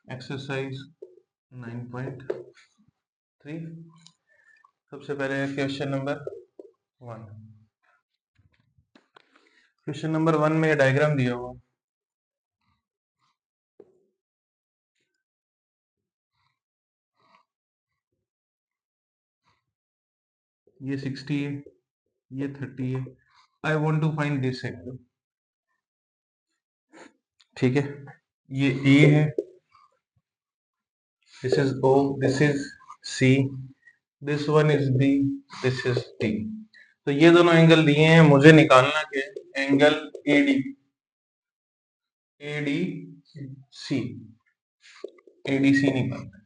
Exercise 9.3। सबसे पहले question number 1। Question number 1 में डायग्राम दिया हुआ, ये 60 है, ये 30 है। I want to find this angle. ठीक है, ये ए है, this is O, this is C, this one is B, this is D. तो ये दोनों एंगल दिए हैं, मुझे निकालना क्या है? Angle AD, AD C, ADC निकालना है।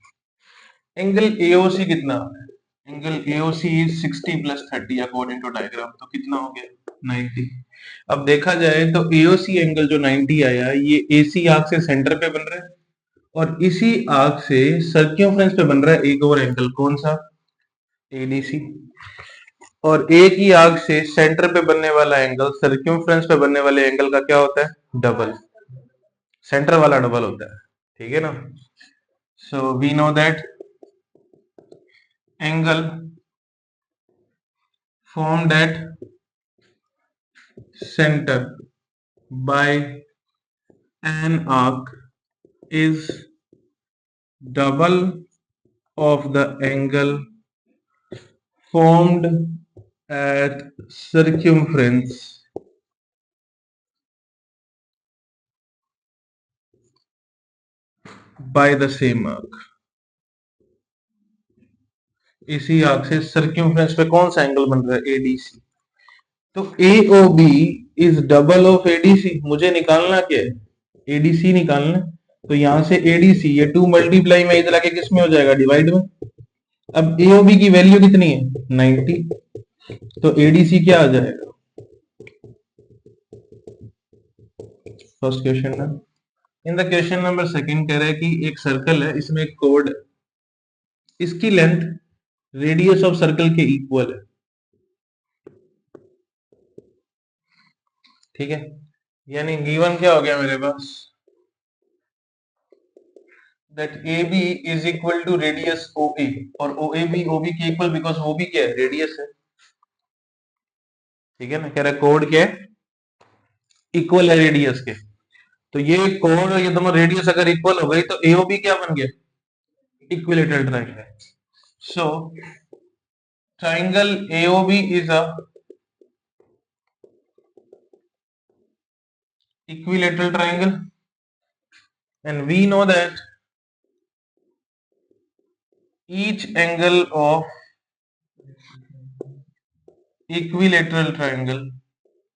एंगल एओसी कितना है? Angle AOC is 60 plus 30 according to diagram. तो कितना हो गया? 90। अब देखा जाए तो एओसी एंगल जो 90 आया, ये एसी आर्क से सेंटर पे बन रहा है और इसी आर्क से सर्कमफ्रेंस पे बन रहा है एक और एंगल। कौन सा? एडीसी। और एक ही आर्क से सेंटर पे बनने वाला एंगल सर्कमफ्रेंस पे बनने वाले एंगल का क्या होता है? डबल। सेंटर वाला डबल होता है। ठीक है ना? So we know that angle formed at center by an arc is double of the angle formed at circumference by the same arc। इसी आर्क से सर्कमफ्रेंस पे कौन सा एंगल बन रहा है? एडीसी। तो AOB is double of ADC. मुझे निकालना क्या है? एडीसी निकालना। तो यहां से एडीसी, ये 2 मल्टीप्लाई में इधर आके किस में हो जाएगा? डिवाइड में। अब AOB की वैल्यू कितनी है? 90। तो ADC क्या आ जाएगा? फर्स्ट क्वेश्चन ना। In the question number second कह रहा है कि एक सर्कल है, इसमें एक कोड है, इसकी लेंथ रेडियस ऑफ सर्कल के इक्वल है। ठीक है, यानी गिवन क्या हो गया मेरे पास? That AB is equal to radius OA, और OAB OB के इक्वल, बिकॉज OB क्या है? रेडियस है। ठीक है ना? कह रहा है कोड क्या है? इक्वल है रेडियस के। तो ये कोड और ये दोनों रेडियस अगर इक्वल हो गई तो AOB क्या बन गया? Equilateral triangle. So triangle AOB is a equilateral triangle, and we know that each angle of equilateral triangle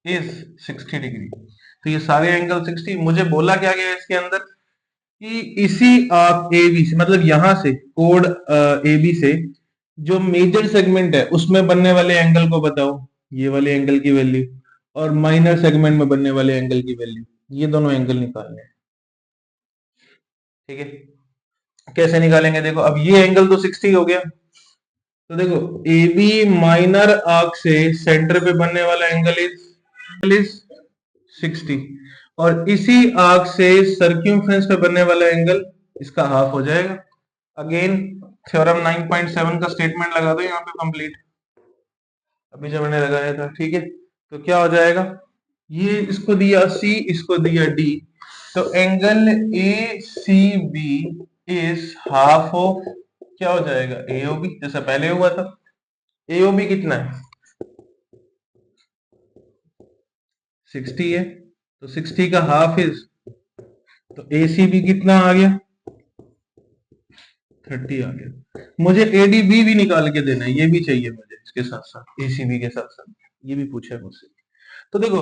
is 60 degree. तो ये सारे एंगल 60। मुझे बोला क्या गया इसके अंदर कि इसी आर्क AB से, मतलब यहां से कोड AB से जो मेजर सेगमेंट है उसमें बनने वाले एंगल को बताओ, ये वाले एंगल की वैल्यू, और माइनर सेगमेंट में बनने वाले एंगल की वैल्यू। ये दोनों एंगल निकालने हैं। ठीक है, कैसे निकालेंगे? देखो, अब ये एंगल तो 60 हो गया। तो देखो, AB माइनर आर्क से सेंटर पे बनने वाला एंगल इज 60, और इसी आर्क से सर्क्यूमफ्रेंस पे बनने वाला एंगल इसका हाफ हो जाएगा। अगेन थ्योरम 9.7 का स्टेटमेंट लगा दो यहाँ पे कंप्लीट, अभी जो मैंने लगाया था। ठीक है, तो क्या हो जाएगा? ये इसको दिया C, इसको दिया D, तो angle ACB is half of क्या हो जाएगा? AOB, जैसा पहले हुआ था। AOB कितना है? 60 है, तो 60 का हाफ इज, तो ACB कितना आ गया? 30 आ गया। मुझे ADB भी निकाल के देना है, ये भी चाहिए मुझे इसके साथ साथ, ACB के साथ साथ, ये भी पूछा है मुझसे। तो देखो,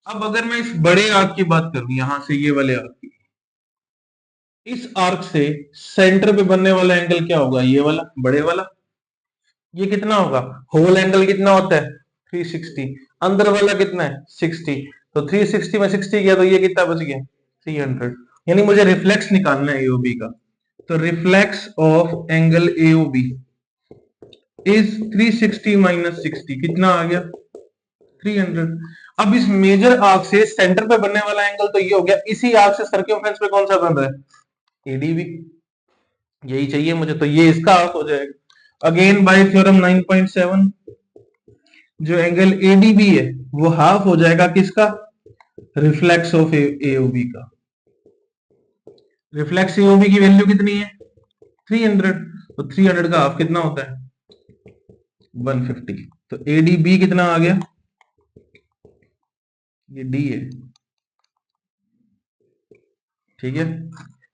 अब अगर मैं इस बड़े आर्क की बात करूं, यहां से ये वाले आर्क की, इस आर्क से सेंटर पे बनने वाला एंगल क्या होगा? ये वाला, बड़े वाला। ये कितना होगा? होल एंगल कितना होता है? 360। अंदर वाला कितना है? 60। तो 360 में 60 गया तो ये कितना बच गया? 300। यानी मुझे रिफ्लेक्स निकालना है AOB का। तो reflex of angle AOB is 360 minus 60, कितना आ गया? 300। अब इस मेजर आर्क से सेंटर पे बनने वाला एंगल तो ये हो गया, इसी आर्क से सर्कमफ्रेंस पे कौन सा बन रहा है? एडीबी यही चाहिए मुझे, तो ये इसका हाफ हो जाएगा। अगेन बाय थ्योरम 9.7 जो एंगल एडीबी है वो हाफ हो जाएगा किसका, रिफ्लेक्स ऑफ एओबी का। रिफ्लेक्स एओबी की वैल्यू कितनी है 300, तो 300 का हाफ कितना होता है 150। तो एडीबी कितना आ गया, ये डी है, ठीक है।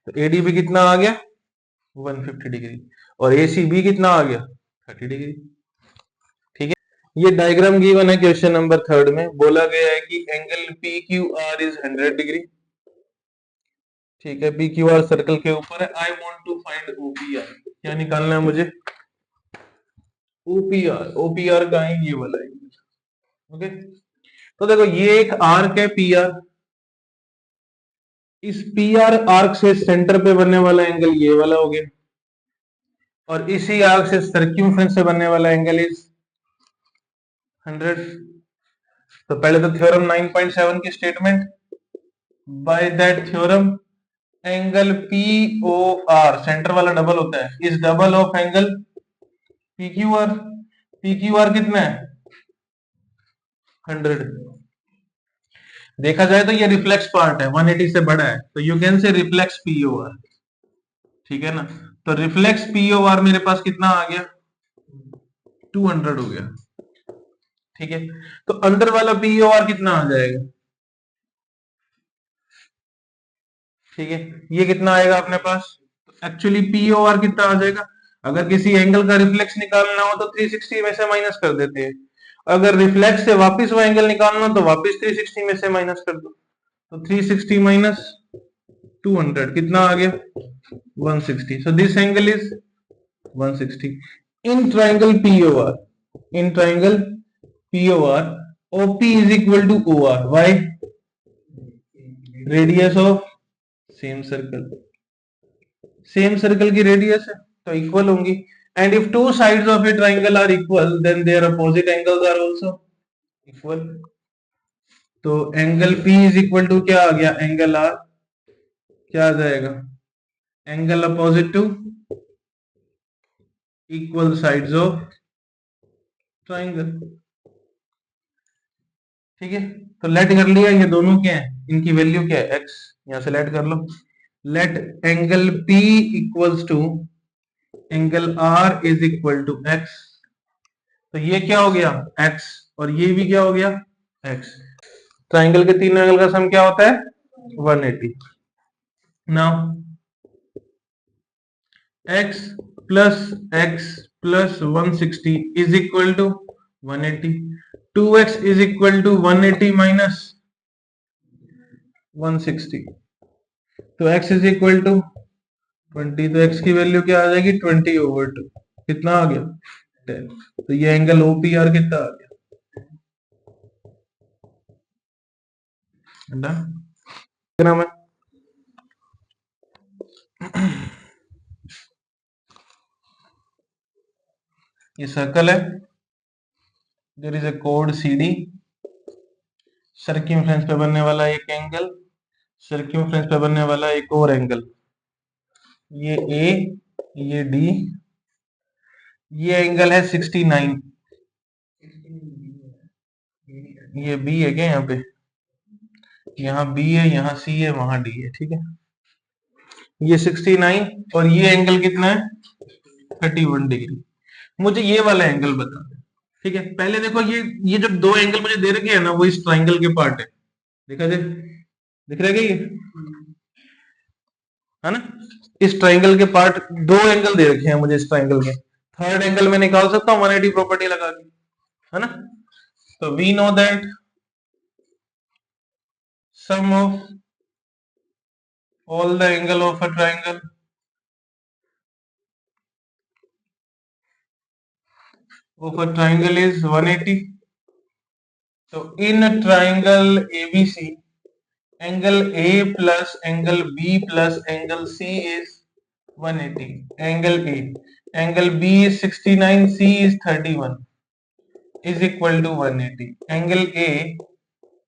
तो एडीबी कितना आ गया 150 डिग्री, और एसीबी कितना आ गया 30 डिग्री, ठीक है। ये डायग्राम गिवन है क्वेश्चन नंबर 3 में, बोला गया है कि angle P Q R is 100 degree, ठीक है। पी क्यू आर सर्कल के ऊपर है। I want to find OPR, क्या निकालना है मुझे, ओपीआर। ओपीआर का है ये वाला है, ओके। तो देखो ये एक आर्क है पी आर, इस पी आर आर्क से सेंटर पे बनने वाला एंगल ये वाला हो गया, और इसी आर्क से सर्क्यूमफ्रेंस से बनने वाला एंगल इज 100। तो पहले तो थ्योरम 9.7 की statement, by that theorem angle P O R centre वाला डबल होता है is double of angle P Q R. P Q R कितना है 100। देखा जाए तो ये रिफ्लेक्स पार्ट है, 180 से बड़ा है, तो यू कैन से रिफ्लेक्स पीओआर, ठीक है ना। तो रिफ्लेक्स पीओआर मेरे पास कितना आ गया 200 हो गया, ठीक है। तो अंदर वाला पीओआर कितना आ जाएगा, ठीक है, ये कितना आएगा अपने पास। एक्चुअली पीओआर कितना आ जाएगा, अगर किसी एंगल का रिफ्लेक्स निकालना हो तो 360 में से माइनस कर देते हैं, अगर रिफ्लेक्स से वापस वो एंगल निकालना हो तो वापस 360 में से माइनस कर दो, तो 360 माइनस 200 कितना आ गया 160। So this angle is 160 in triangle POR. In triangle POR, OP is equal to OR. Why? Radius of same circle. Same circle की radius है तो equal होंगी. And if two sides of a triangle are equal, then their opposite angles are also equal. तो angle P is equal to क्या आ गया, angle R क्या आ जाएगा, angle opposite to equal sides of triangle, ठीक है। तो लेट कर लिया, ये दोनों क्या है, इनकी वैल्यू क्या है x, यहां से लेट कर लो। Let angle P equals to angle R is equal to x, तो ये क्या हो गया x और ये भी क्या हो गया x। ट्राइंगल के तीन एंगल का सम क्या होता है 180। Now x plus 160 is equal to 180। 2x is equal to 180 minus 160, तो x इज इक्वल टू 20, तो x की वैल्यू क्या आ जाएगी 20/2, कितना आ गया 10। तो ये एंगल OPR कितना आ गया, डन। ये सर्कल है, देयर इज अ कोड CD, सर्क्यूमफ्रेंस पे बनने वाला एक एंगल, सर्क्यूमफ्रेंस पे बनने वाला एक और एंगल, ये A ये D, ये एंगल है 69, ये B है क्या यहाँ पे, यहाँ B है यहाँ C है वहां D है, ठीक है। ये 69 और ये एंगल कितना है 31 डिग्री। मुझे ये वाला एंगल बता दे, ठीक है। पहले देखो ये जो दो एंगल मुझे दे रखे हैं ना वो इस ट्राइंगल के पार्ट है, देखा दे दिख रहा है ये है ना, इस ट्राइंगल के पार्ट दो एंगल दे रखे हैं मुझे इस ट्राइंगल के। थर्ड एंगल मैं निकाल सकता हूँ 180 प्रॉपर्टी लगा के, है ना। तो we know that sum of all the angle of a triangle is 180. So in a triangle ABC, angle A plus angle B plus angle C is 180. Angle A, angle B is 69, C is 31, is equal to 180. Angle A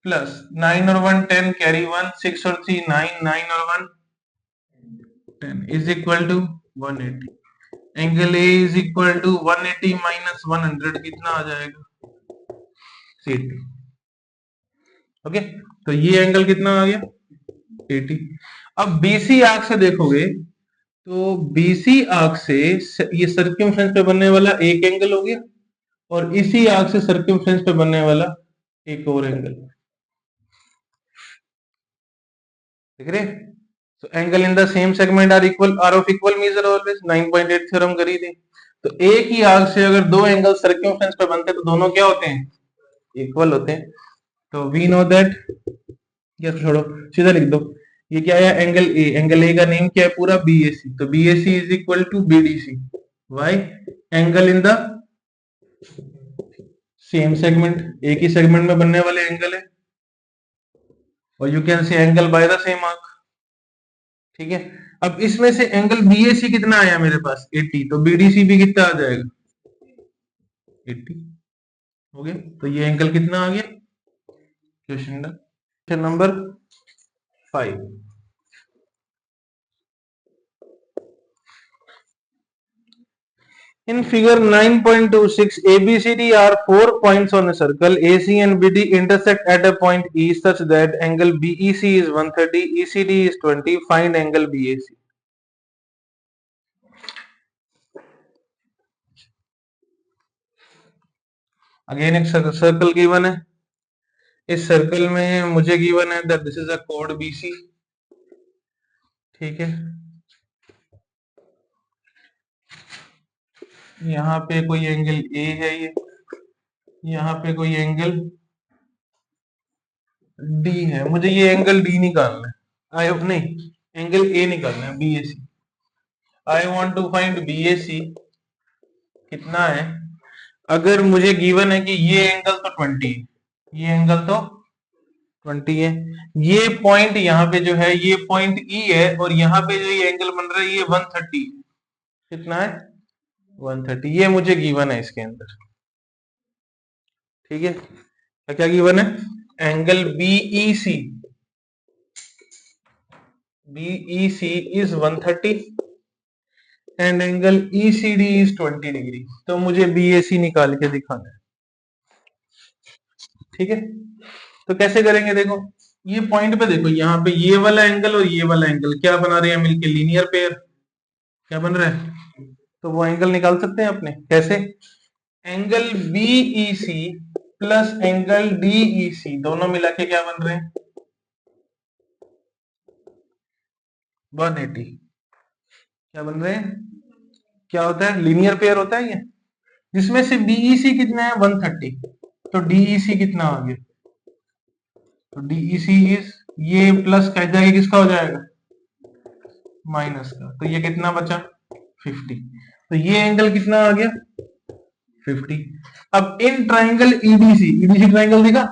plus 9 और 1 10 carry 1, 6 और 3 9, 9 और 1 10 is equal to 180। Angle A is equal to 180 minus 100 कितना आ जाएगा? 80। Okay, तो ये angle कितना आ गया? 80। अब बीसी आर्क से देखोगे तो बीसी आर्क से ये सर्कमफ्रेंस पे बनने वाला एक एंगल हो गया, और इसी आर्क से सर्कमफ्रेंस पे बनने वाला एक और एंगल। देख रहे? So angle in the same segment are of equal measure always, 9.8 theorem करी थी। तो एक ही आर्क से अगर दो एंगल सर्कमफ्रेंस पे बनते हैं तो दोनों क्या होते हैं? इक्वल होते हैं। तो वी नो दैट, या छोड़ो सीधा लिख दो, ये क्या है? Angle A. एंगल ए का नेम क्या है पूरा? बीएसी। तो BAC is equal to BDC. Why? Angle in the same segment, एक ही सेगमेंट में बनने वाले एंगल है, और you can see angle by the same arc. ठीक है, अब इसमें से एंगल बीएसी कितना आया मेरे पास? 80। तो बीडीसी भी कितना आ जाएगा? 80। हो गया। तो ये एंगल कितना आ गया? Question done. Question number 5। In figure 9.26, ABCD are 4 points on a circle. AC and BD intersect at a point E such that angle BEC is 130, ECD is 20. Find angle BAC. Again एक circle given है। इस circle में मुझे given है that this is a code BC। ठीक है, यहाँ पे कोई एंगल A है, ये यहाँ पे कोई एंगल D है। मुझे ये एंगल D निकालना है। आई नहीं, एंगल A निकालना है, BAC। I want to find BAC कितना है। अगर मुझे गिवन है कि ये एंगल तो 20 है, ये एंगल तो 20 है, ये पॉइंट यहाँ पे जो है ये पॉइंट E है, और यहाँ पे जो ये एंगल बन रहा है ये 130। कितना है? 130। ये मुझे गिवन है इसके अंदर। ठीक है, क्या क्या गिवन है? Angle BEC, BEC is 130 and angle ECD is 20 degree. तो मुझे BAC निकाल के दिखाना है। ठीक है, तो कैसे करेंगे? देखो, ये पॉइंट पे देखो, यहाँ पे ये वाला एंगल और ये वाला एंगल क्या बना रहे हैं मिलके? Linear pair. क्या बन रहा है? तो वो एंगल निकाल सकते हैं अपने। कैसे? Angle BEC plus angle DEC दोनों मिला के क्या बन रहे हैं? 180। क्या बन रहे हैं? क्या होता है? लीनियर पेयर होता है ये, जिसमें से BEC कितना है? 130। तो DEC कितना आ गया? तो DEC इज, ये प्लस कह जाएगा, किसका हो जाएगा? माइनस का। तो ये कितना बचा? 50। तो ये एंगल कितना आ गया? 50। अब in triangle EDC, EDC triangle दिखा,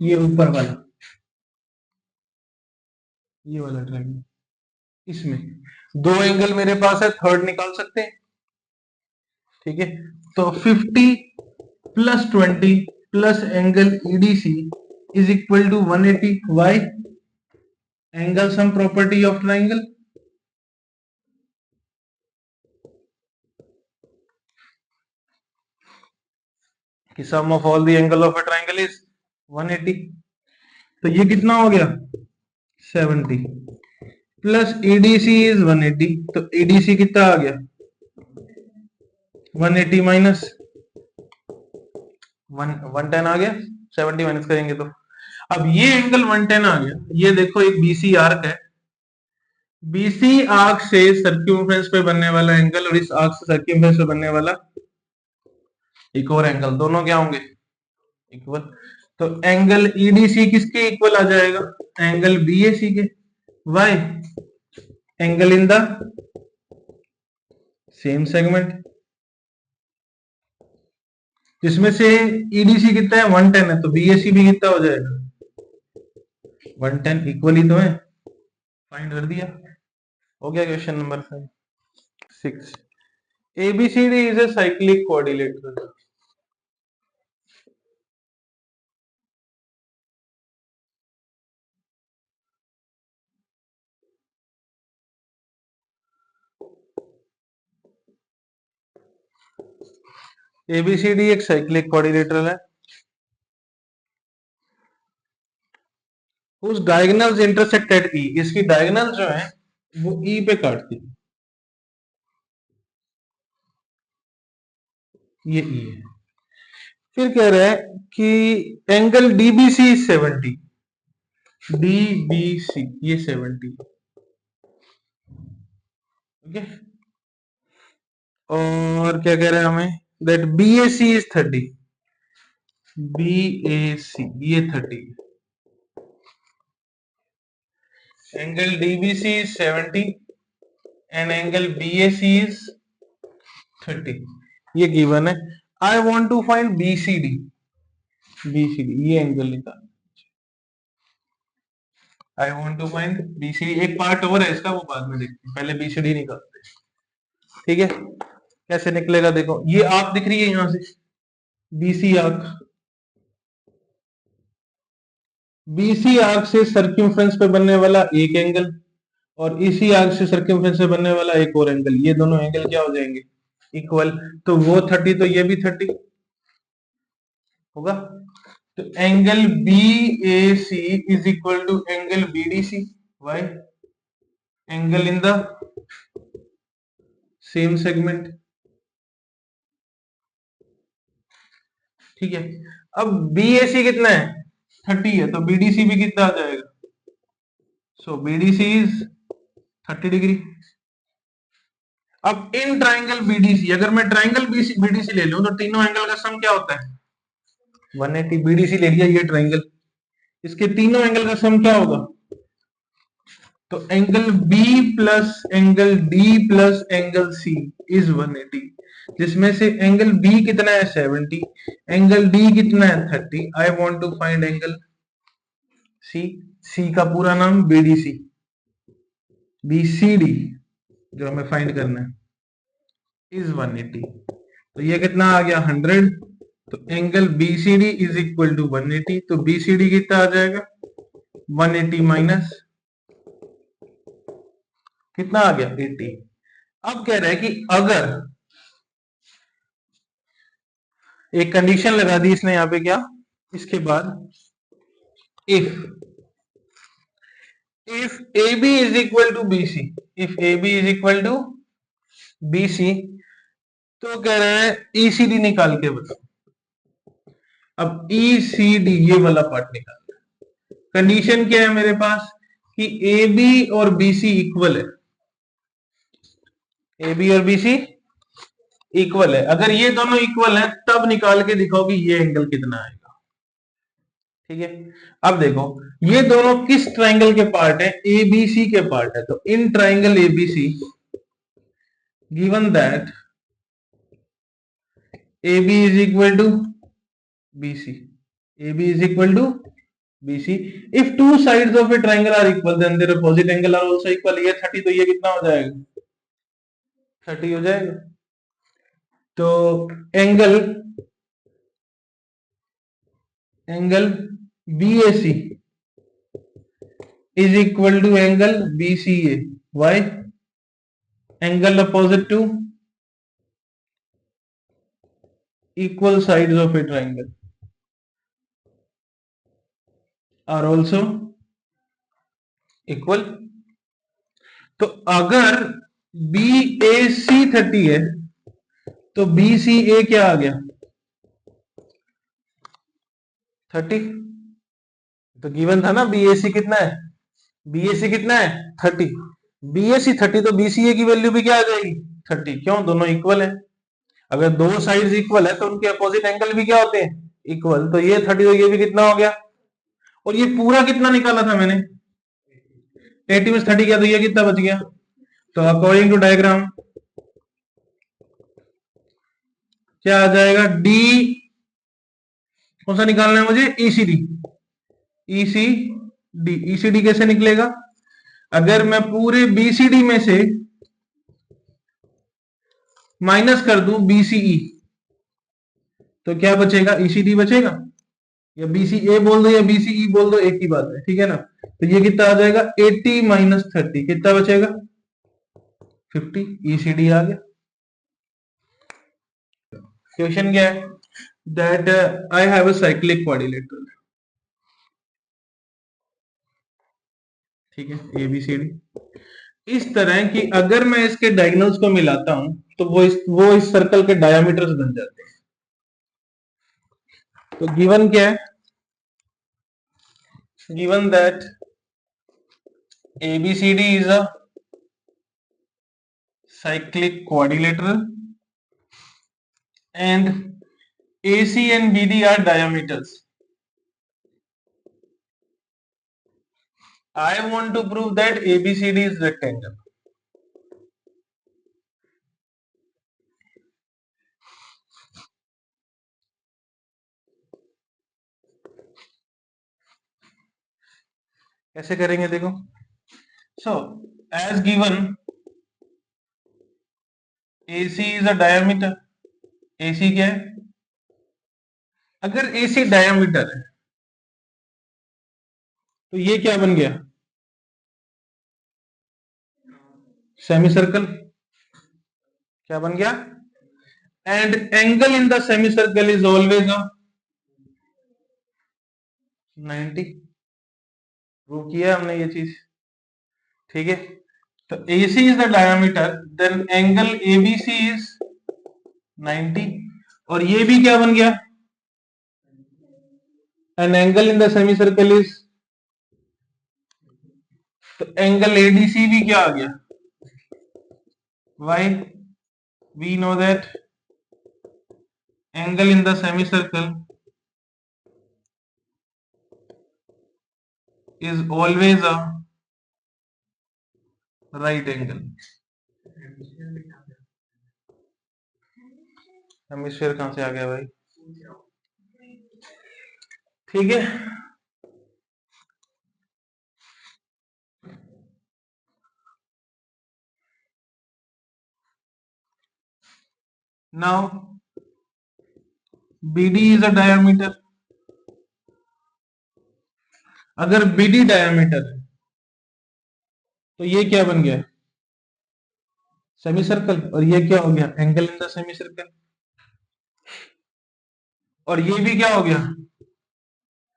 ये ऊपर वाला, ये वाला ट्राइंगल, इसमें दो एंगल मेरे पास है, थर्ड निकाल सकते हैं। ठीक है, तो 50 plus 20 plus angle EDC is equal to 180। Why? Angle sum property of triangle. कि sum of all the angle of a triangle is 180। तो ये कितना हो गया? 70 प्लस EDC इज 180। तो EDC कितना आ गया? 180 माइनस 110 आ गया। 70 माइनस करेंगे तो अब ये एंगल 110 आ गया। ये देखो एक BC आर्क है, BC आर्क से सर्क्यूमफ्रेंस पे बनने वाला एंगल और इस आर्क से सर्क्यूमफ्रेंस पे बनने वाला एक और एंगल, दोनों क्या होंगे? इक्वल। तो एंगल EDC किसके इक्वल आ जाएगा? एंगल BAC के। Why? Angle in the same segment, जिसमें से EDC कितना है? 110 है, तो BAC भी कितना हो जाएगा? 110। इक्वल ही तो है, फाइंड कर दिया। हो गया question number 5। 6, ABCD is a cyclic quadrilateral। ABCD एक साइक्लिक क्वाड्रिलेटरल है उस डायगोनल्स इंटरसेक्ट एट ई, इसकी डायगोनल जो है वो ई पे काटती है, ये ई है। फिर कह रहा है कि एंगल डीबीसी 70, डीबीसी ये 70, ओके। और क्या कह रहा है हमें, दैट बीएसी इज 30, बीएसी ये 30, angle DBC is 70 and angle BAC is 30, ये गिवन है। I want to find BCD, BCD ये एंगल निकाल, I want to find BCD. एक पार्ट और है इसका, वो बाद में देखते हैं, पहले बीसीडी निकालते हैं, ठीक है। कैसे निकलेगा देखो, ये आर्क दिख रही है यहां से, बीसी आर्क, बीसी आर्क से सर्कमफ्रेंस पे बनने वाला एक एंगल और इसी आर्क से सर्कमफ्रेंस पे बनने वाला एक और एंगल, ये दोनों एंगल क्या हो जाएंगे, इक्वल। तो वो 30 तो ये भी 30 होगा। तो angle BAC is equal to angle BDC, why angle in the same segment, ठीक है। अब BAC कितना है, 30 है, तो BDC भी कितना आ जाएगा, सो BDC इज 30 डिग्री। अब इन ट्राइंगल BDC, अगर मैं ट्राइंगल BDC ले लूं तो तीनों एंगल का सम क्या होता है, 180। BDC ले लिया ये ट्राइंगल, इसके तीनों एंगल का सम क्या होगा, तो angle B plus angle D plus angle C is 180, जिसमें से एंगल B कितना है 70, एंगल D कितना है 30। I want to find angle C, C का पूरा नाम BDC, BCD जो हमें फाइंड करना है इज 180, तो ये कितना आ गया 100। तो angle BCD is equal to 180, तो BCD कितना आ जाएगा 180 माइनस कितना आ गया 80। अब कह रहा है कि अगर एक कंडीशन लगा दी इसने यहां पे, क्या, इसके बाद if AB is equal to BC, if AB is equal to BC, तो कह रहा है ECD निकाल के बताओ। अब ECD ये वाला पार्ट निकालना है। कंडीशन क्या है मेरे पास कि AB और BC इक्वल है, AB और BC इक्वल है। अगर ये दोनों इक्वल है तब निकाल के दिखाओ कि ये एंगल कितना आएगा, ठीक है। अब देखो ये दोनों किस ट्राइंगल के पार्ट है, ABC के पार्ट है। तो in triangle ABC given that AB is equal to BC, AB is equal to BC, if two sides of a triangle are equal then their opposite angle are also equal। ये 30 तो ये कितना हो जाएगा 30 हो जाएगा। तो angle BAC is equal to angle BCA, why angle opposite to equal sides of a triangle are also equal। तो अगर BAC 30 है तो BCA क्या आ गया 30, तो गिवन था ना BAC कितना है, BAC कितना है 30, BAC 30 तो BCA की वैल्यू भी क्या आ जाएगी 30, क्यों, दोनों इक्वल है। अगर दो साइड्स इक्वल है तो उनके अपोजिट एंगल भी क्या होते हैं इक्वल, तो ये 30 तो ये भी कितना हो गया। और ये पूरा कितना निकाला था मैंने 80 में 30 किया तो ये कितना बच गया। तो अकॉर्डिंग टू डायग्राम क्या आ जाएगा, D कौन सा निकालना है मुझे, ECD, ECD कैसे निकलेगा, अगर मैं पूरे BCD में से माइनस कर दूं BCE तो क्या बचेगा ECD बचेगा, या BCA बोल दो या BCE बोल दो एक ही बात है, ठीक है ना। तो ये कितना आ जाएगा 80 माइनस 30 कितना बचेगा 50, ECD आ गया। क्वेश्चन क्या है, that I have a cyclic quadrilateral, ठीक है, ए बी सी डी, इस तरह की अगर मैं इसके डायगोनल्स को मिलाता हूं तो वो इस सर्कल के डायमीटर्स बन जाते हैं। तो गिवन क्या है, given that ABCD is a cyclic quadrilateral and AC and BD are diameters. I want to prove that ABCD is rectangle. कैसे करेंगे देखो, so as given AC is a diameter, AC क्या है, अगर AC डायमीटर है तो ये क्या बन गया, सेमी सर्कल, क्या बन गया, and angle in the semi circle is always 90, prove किया हमने ये चीज, ठीक है। तो AC is the diameter, then angle ABC is 90, और ये भी क्या बन गया, an angle in the semicircle is, तो एंगल ADC भी क्या आ गया, why, we know that angle in the semicircle is always a right angle, hemisphere कहां से आ गया भाई, ठीक है। Now BD is a diameter, अगर BD डायमीटर है तो ये क्या बन गया, सेमी सर्कल, और ये क्या हो गया, angle in the semi circle, और ये भी क्या हो गया,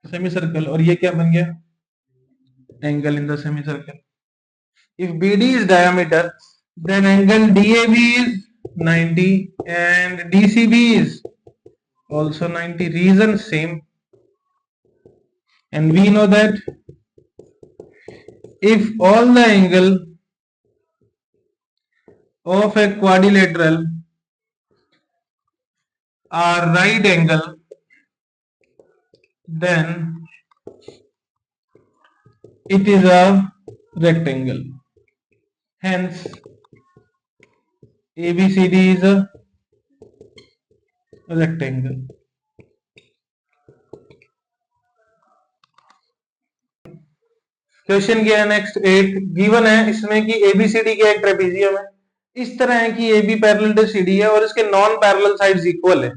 सेमी सर्कल, और ये क्या बन गया, angle in the semi circle. If BD is diameter, then angle DAB is 90 and DCB is also 90. Reason same. And we know that if all the angle of a quadrilateral are right angle, then it is a rectangle. Hence ABCD is a rectangle. Question क्या है next 8, given है इसमें कि ABCD क्या एक trapezium है, इस तरह है कि AB पैरेलल टू CD है और इसके नॉन पैरेलल साइड्स इक्वल है,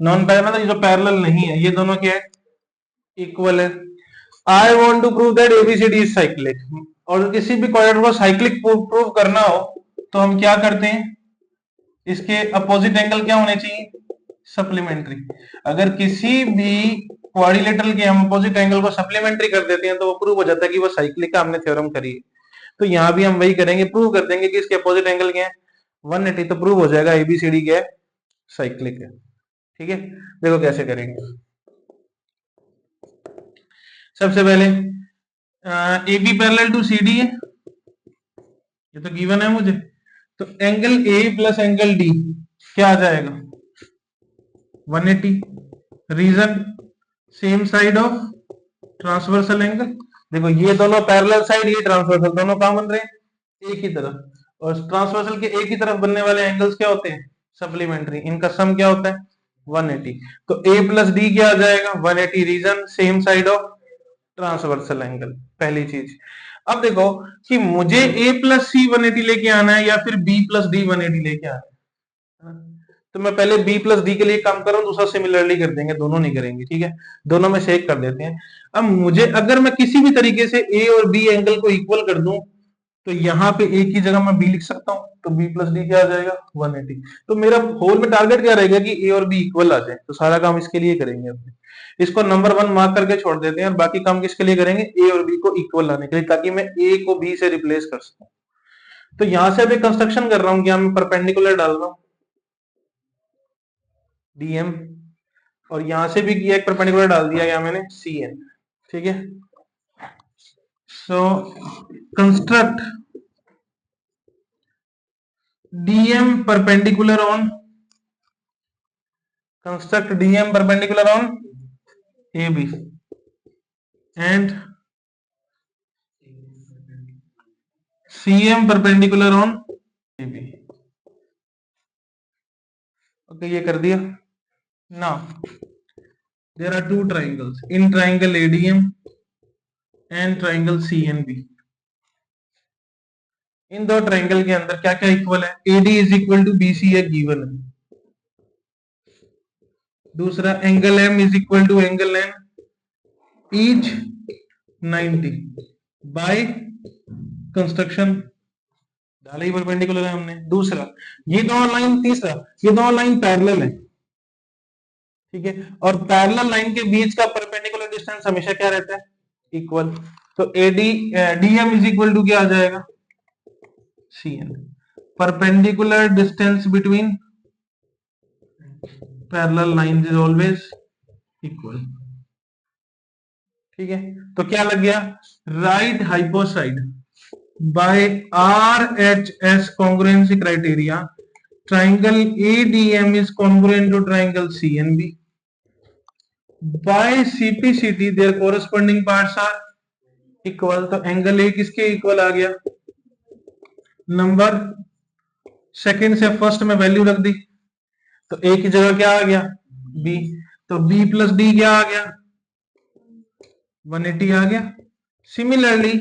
नॉन पैरेलल मतलब जो पैरेलल नहीं है, ये दोनों क्या है, इक्वल है। I want to prove that ABCD is cyclic, और किसी भी क्वाड्रेटर को साइक्लिक प्रूव करना हो तो हम क्या करते हैं, इसके अपोजिट एंगल क्या होने चाहिए, सप्लीमेंट्री। अगर किसी भी क्वाड्रिलेटरल के हम अपोजिट एंगल को सप्लीमेंट्री कर देते हैं तो वो प्रूव हो जाता है कि वो साइक्लिक का, हमने थ्योरम करी है। तो यहाँ भी हम वही करेंगे, प्रूव कर देंगे कि इसके अपोजिट एंगल क्या है 180, तो प्रूव हो जाएगा ABCD क्या है, साइक्लिक है, ठीक है। देखो कैसे करेंगे, सबसे पहले AB पैरेलल टू CD है, ये तो गिवन है मुझे, तो angle A plus angle D क्या आ जाएगा 180, reason same side of transversal angle, देखो ये दोनों पैरेलल साइड, ये ट्रांसवर्सल, दोनों कहां बन रहे हैं एक ही तरफ, और ट्रांसवर्सल के एक ही तरफ बनने वाले एंगल्स क्या होते हैं, सप्लीमेंट्री, इनका सम क्या होता है 180, तो A प्लस D क्या आ जाएगा 180, reason same side of transversal angle, पहली चीज। अब देखो कि मुझे A प्लस C 180 लेके आना है या फिर B प्लस D 180 लेके आना है, तो मैं पहले B प्लस D के लिए काम कर रहा हूं, दूसरा सिमिलरली कर देंगे, दोनों नहीं करेंगे, ठीक है, दोनों में से एक कर देते हैं। अब मुझे अगर मैं किसी भी तरीके से A और B एंगल को इक्वल कर दूं तो यहाँ पे ए की जगह मैं बी लिख सकता हूँ, तो बी प्लस डी क्या आ जाएगा 180। तो मेरा होल में टारगेट क्या रहेगा कि ए और बी इक्वल आ जाए, तो सारा काम इसके लिए करेंगे अपने। इसको नंबर 1 मार्क करके छोड़ देते हैं और बाकी काम किसके लिए करेंगे, ए और बी को इक्वल लाने के लिए, ताकि मैं ए को बी से रिप्लेस कर सकूं। तो यहां से अभी कंस्ट्रक्शन कर रहा हूं, क्या मैं परपेंडिकुलर डाल रहा हूं डीएम, और यहां से भी किया एक परपेंडिकुलर डाल दिया क्या मैंने सीएन, ठीक है। So construct DM perpendicular on, construct DM perpendicular on AB and CM perpendicular on AB। Okay, ये कर दिया। Now there are two triangles in triangle ADM and triangle CNB। इन दो ट्राइंगल के अंदर क्या क्या इक्वल है, AD is equal to BC है गिवन है, दूसरा angle M is equal to angle N each 90 by construction डाला ही परपेंडिकुलर है हमने। दूसरा ये दोनों लाइन, तीसरा ये दोनों लाइन पैरेलल है, ठीक है, और पैरेलल लाइन के बीच का परपेंडिकुलर डिस्टेंस हमेशा क्या रहता है, इक्वल। तो AD DM is equal to क्या आ जाएगा, CN, perpendicular distance between parallel lines is always equal, ठीक है। तो क्या लग गया, right hypo side by RHS congruency criteria triangle ADM is congruent to triangle CNB, by CPCT their corresponding parts are equal। तो एंगल ए किसके equal आ गया, number second से फर्स्ट में वैल्यू रख दी, तो ए की जगह क्या आ गया बी, तो बी प्लस डी क्या आ गया 180 आ गया। सिमिलरली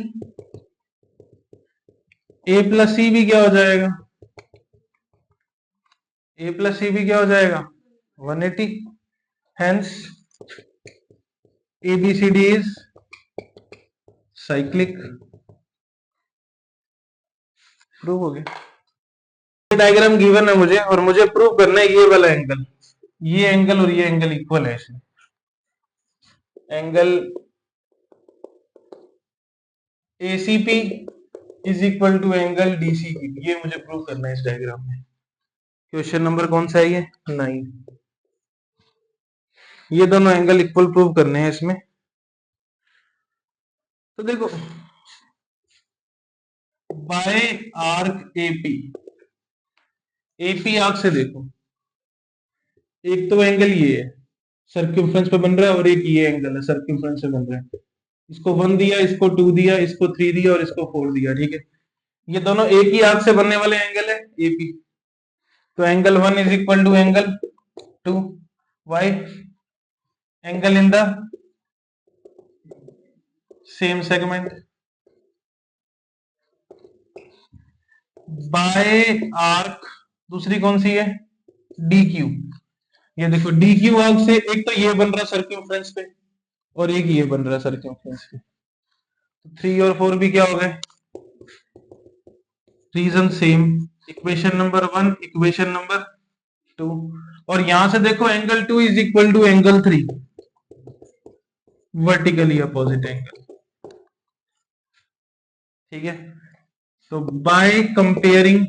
ए प्लस सी भी क्या हो जाएगा, ए प्लस सी भी क्या हो जाएगा 180। Hence ABCD is cyclic. Prove हो गया। डायग्राम गिवन है मुझे, और मुझे प्रूव करना है ये वाला एंगल, ये एंगल और ये एंगल इक्वल है इसमें, angle ACP is equal to angle DCP, ये मुझे प्रूव करना है इस डायग्राम में। क्वेश्चन नंबर कौन सा है ये 9। ये दोनों एंगल इक्वल प्रूव करने हैं इसमें। तो देखो बाय आर्क AP आर्क से देखो, एक तो एंगल ये है सर्कमफ्रेंस पे बन रहा है, और एक ये एंगल है सर्कमफ्रेंस पे बन रहा है। इसको 1 दिया, इसको 2 दिया, इसको 3 दिया और इसको 4 दिया, ठीक है। ये दोनों एक ही आर्क से बनने वाले एंगल है AP। तो angle 1 is equal to angle 2, why angle in the same segment by arc, दूसरी कौन सी है DQ। ये देखो DQ आर्क से एक तो ये बन रहा सर्कमफ्रेंस पे, और एक ये बन रहा सर्कमफ्रेंस पे, 3 और 4 भी क्या हो गए, reason same. Equation number 1 equation number 2, और यहां से देखो angle 2 is equal to angle 3, vertically opposite angle, ठीक है। तो by comparing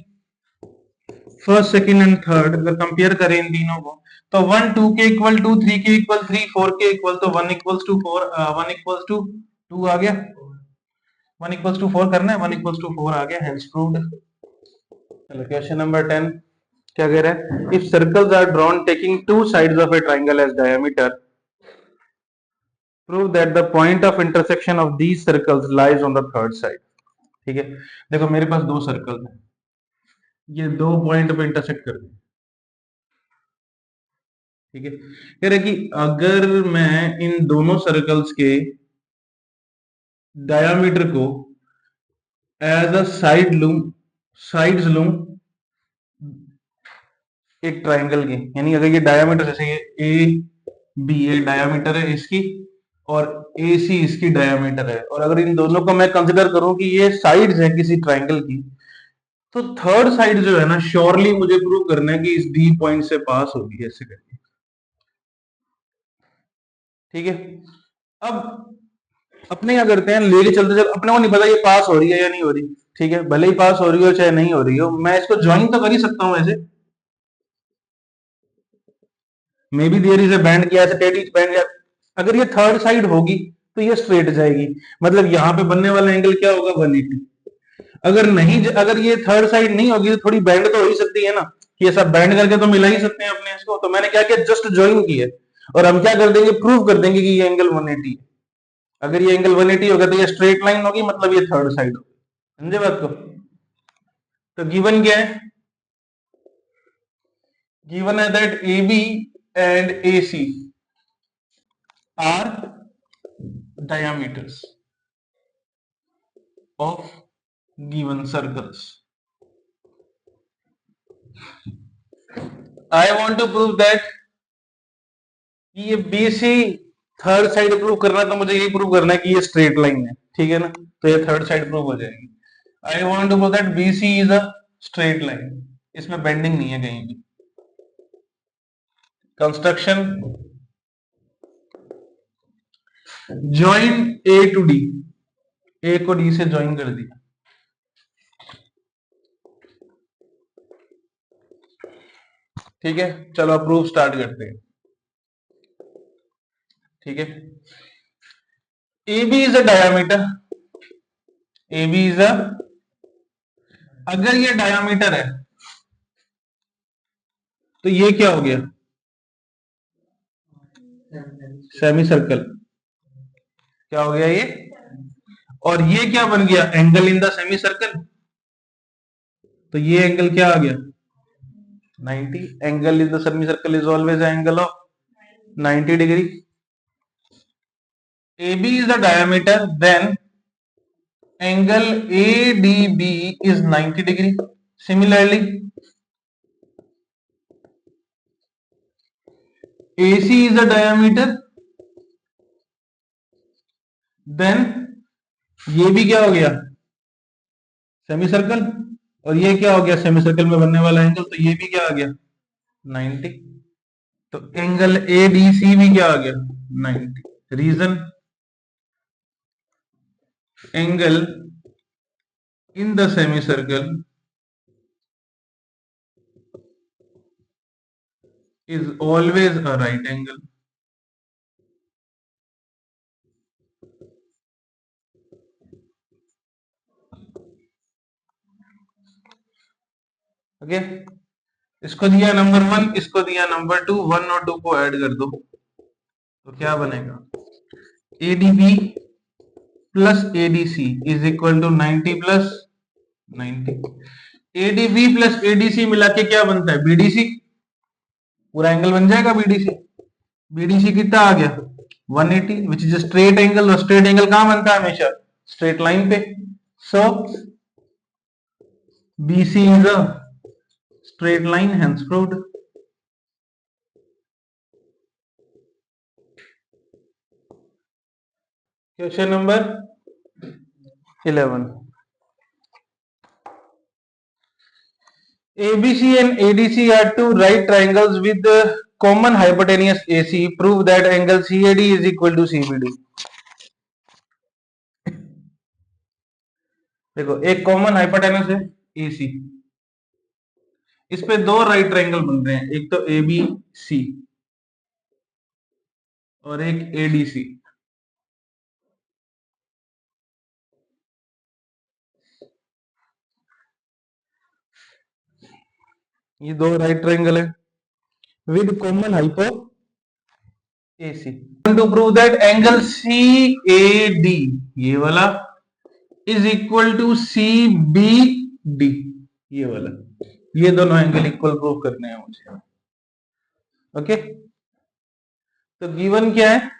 first second and third, अगर कंपेयर करें इन तीनों को, तो 1 2 के इक्वल 2, 3 के इक्वल 3, 4 के इक्वल, तो 1 इक्वल्स टू 4, 1 इक्वल्स टू 2 आ गया, 1 इक्वल्स टू 4 करना है, 1 इक्वल्स टू 4 आ गया, हेंस प्रूव्ड। चलो क्वेश्चन नंबर 10 क्या कह रहा है, if circles are drawn taking two sides of a triangle as diameter, prove that the point of intersection of these circles lies on the third side, ठीक है। देखो मेरे पास दो सर्कल हैं, ये दो पॉइंट पे इंटरसेक्ट कर रहे हैं, ठीक है। कह रहे कि अगर मैं इन दोनों सर्कल्स के डायामीटर को एज अ साइड लूं, साइड्स लूं एक ट्राइंगल के, यानी अगर ये डायामीटर जैसे ये ए बी ए डायामीटर है इसकी, और AC इसकी डायमीटर है, और अगर इन दोनों को मैं कंसिडर करूं कि ये साइड्स है किसी ट्राइंगल की, तो थर्ड साइड जो है ना, श्योरली मुझे प्रूव करना है कि इस D पॉइंट से पास होगी, ऐसे करके। ठीक है, अब अपने क्या करते हैं, लेके चलते चलते, अपने को नहीं पता ये पास हो रही है या नहीं हो रही, ठीक है, भले ही पास हो रही हो चाहे नहीं हो रही हो, मैं इसको ज्वाइन तो कर ही सकता हूं ऐसे, may be there is a bend, किया ऐसे टेढ़ी बैंड, अगर ये थर्ड साइड होगी तो ये स्ट्रेट जाएगी, मतलब यहाँ पे बनने वाला एंगल क्या होगा, 180। अगर नहीं, अगर ये थर्ड साइड नहीं होगी तो थोड़ी बैंड तो हो ही सकती है ना, कि ऐसा बैंड करके तो मिला ही सकते हैं अपने इसको, तो मैंने क्या किया, जस्ट ज्वाइन किया, और हम क्या कर देंगे, प्रूव कर देंगे कि ये एंगल 180 है। अगर ये एंगल 180 होगा तो ये स्ट्रेट लाइन होगी, मतलब ये थर्ड साइड होगी। समझे बात को? तो गिवन क्या है, गिवन है that AB and AC are diameters of given circles. I want to prove that ये BC थर्ड साइड प्रूव करना है, तो मुझे यही प्रूव करना है कि ये स्ट्रेट लाइन है, ठीक है ना, तो ये थर्ड साइड प्रूव हो जाएगी। I want to prove that BC is a straight line, इसमें बेंडिंग नहीं है कहीं भी। Construction, join A to D, A को D से ज्वाइन कर दिया, ठीक है, चलो प्रूफ स्टार्ट करते हैं। ठीक है, AB is a diameter, AB is a, अगर ये डायामीटर है तो ये क्या हो गया, सेमी सर्कल, क्या हो गया ये, और ये क्या बन गया, angle in the semi circle, तो ये एंगल क्या आ गया, 90, angle in the semi circle is always angle of 90 degree. AB is the diameter, then angle ADB is 90 degree. Similarly, AC is the diameter, then ये भी क्या हो गया, सेमी सर्कल, और ये क्या हो गया, सेमी सर्कल में बनने वाला एंगल, तो ये भी क्या आ गया, 90, तो एंगल ADC भी क्या आ गया, 90। Reason, angle in the semicircle is always a right angle. Okay, इसको दिया नंबर 1, इसको दिया नंबर 2, 1 और 2 को ऐड कर दो तो क्या बनेगा, ADB plus ADC is equal to 90 plus 90। ADB plus ADC मिला के क्या बनता है, BDC, पूरा एंगल बन जाएगा BDC। BDC कितना आ गया, 180, विच इज स्ट्रेट एंगल, और स्ट्रेट एंगल कहां बनता है, हमेशा स्ट्रेट लाइन पे। सो BC is a straight line, hence proved. Question number 11. ABC and ADC are two right triangles with common hypotenuse AC. Prove that angle CAD is equal to CBD. देखो, एक common hypotenuse है AC, इस पे दो right triangle बन रहे हैं, एक तो ABC और एक ADC। ये दो राइट ट्रायंगल है with common hypo AC। To prove that angle CAD, ये वाला, इज इक्वल टू CBD, ये वाला, ये दोनों एंगल इक्वल प्रूव करने हैं मुझे। ओके, तो गिवन क्या है,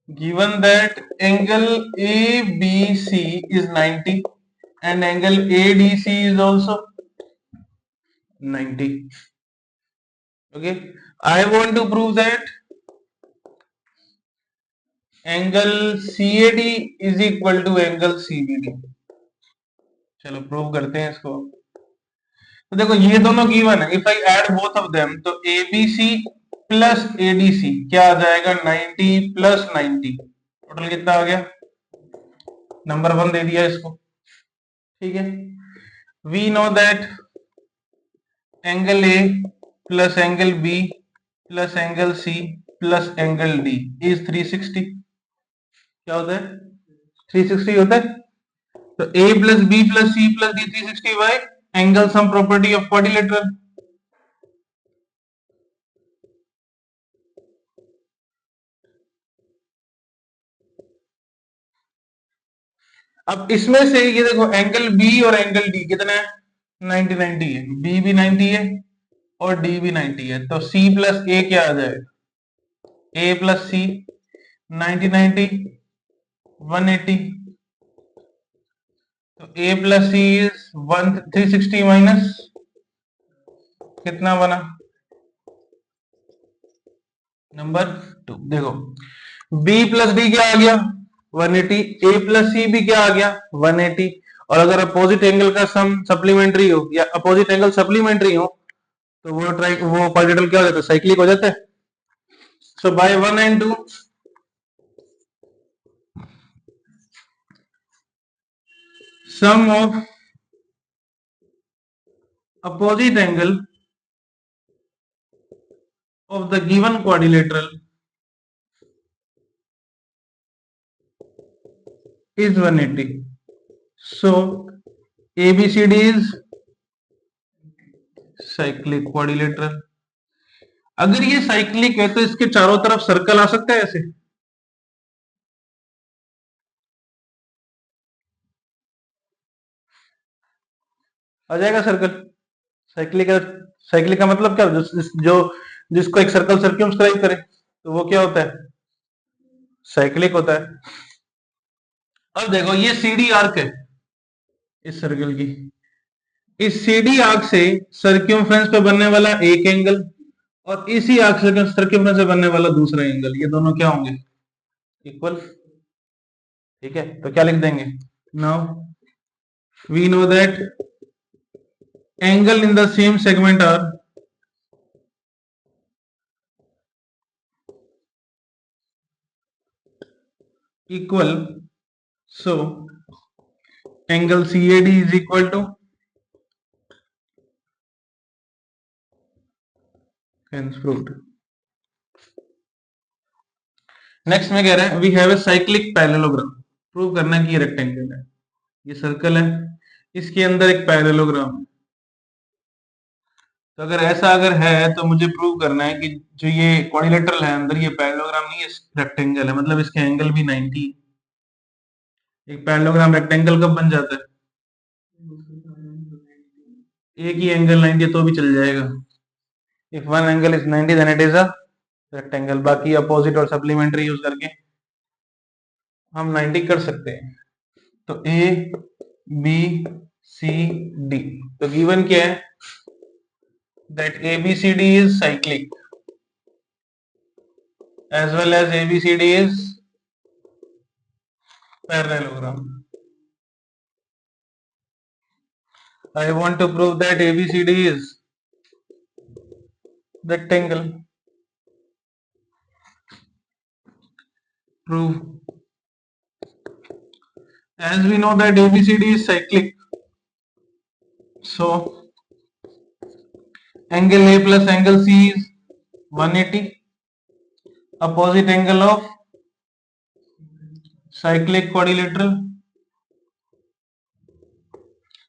given that angle ABC is 90 and angle ADC is also 90. Okay, I want to prove that angle CAD is equal to angle CBD। चलो प्रूव करते हैं इसको। तो देखो ये दोनों गिवन है, if I add both of them तो ABC प्लस ADC क्या आ जाएगा 90 प्लस 90, टोटल कितना आ गया, नंबर 1 दे दिया इसको। ठीक है, we know that angle A plus angle B plus angle C plus angle D is 360। क्या होता है, 360 होता है। तो A plus B plus C plus D 360 by angle sum property of quadrilateral. अब इसमें से ये देखो एंगल B और एंगल D कितना है, 90 90 है, B भी 90 है और D भी 90 है, तो C प्लस A क्या आ जाएगा, A प्लस C 90 90 180, तो A plus C is 360 minus कितना बना, नंबर 2। देखो B प्लस D क्या आ गया 180, A प्लस C भी क्या आ गया 180, और अगर अपोजिट एंगल का सम सप्लीमेंट्री हो या अपोजिट एंगल सप्लीमेंट्री हो तो वो क्वाड्रेटरल क्या हो जाता है, साइक्लिक हो जाता है। सो bye 1 and 2 sum of opposite angle of the given quadrilateral is 180. So ABCD is cyclic quadrilateral। अगर ये साइक्लिक है तो इसके चारों तरफ सर्कल आ सकता है ऐसे, आ जाएगा सर्कल। साइक्लिक, साइक्लिक का मतलब क्या, जो जिसको एक सर्कल सर्क्यूमस्क्राइब करे तो वो क्या होता है, साइक्लिक होता है। अब देखो ये CD आर्क है इस सर्कल की, इस CD आर्क से सर्क्यूमफ्रेंस पे बनने वाला एक एंगल और इसी आर्क से सर्क्यूमफ्रेंस पे बनने वाला दूसरा एंगल, ये दोनों क्या होंगे, इक्वल। ठीक है, तो क्या लिख देंगे, now we know that angle in the same segment are equal, so angle CAD is equal to, hence proved। Next में कह रहा है we have a cyclic parallelogram, prove करना कि ये रेक्टेंगल है, ये सर्कल है, इसके अंदर एक पैरेललोग्राम है। तो अगर ऐसा अगर है तो मुझे प्रूव करना है कि जो ये क्वाड्रिलेटरल है अंदर ये पैरेललोग्राम नहीं है, रेक्टेंगल है, मतलब इसके एंगल भी 90। एक पैरेललोग्राम रेक्टेंगल कब बन जाता है, एक ही एंगल 90 है तो भी चल जाएगा। If one angle is 90 then it is a rectangle. बाकी अपोजिट और सप्लीमेंट्री यूज करके हम 90 कर सकते हैं। तो A B C D, तो गिवन क्या है, that ABCD is cyclic as well as ABCD is parallelogram। I want to prove that ABCD is rectangle। Prove, as we know that ABCD is cyclic, so angle A plus angle C is 180, opposite angle of cyclic quadrilateral,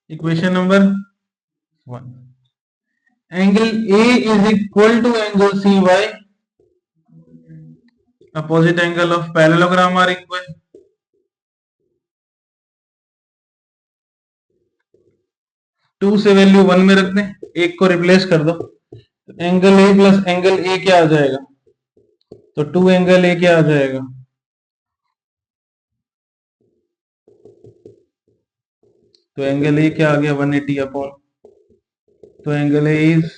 equation number 1। Angle A is equal to angle C by opposite angle of parallelogram are equal। Two से value 1 में रख दें, एक को replace कर दो, तो angle A plus angle A क्या आ जाएगा, तो 2 एंगल ए क्या आ जाएगा, तो एंगल ए क्या आ गया 180 अपॉन, तो एंगल ए इज,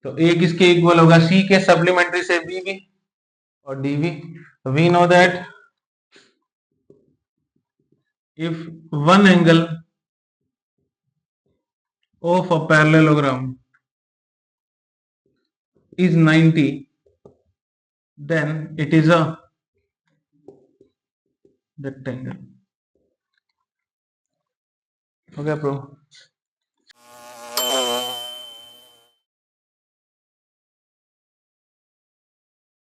तो ए किसके इक्वल होगा, सी के सप्लीमेंट्री से बी भी, और dv. We know that if one angle of a parallelogram is 90, then it is a rectangle. हो गया प्रो.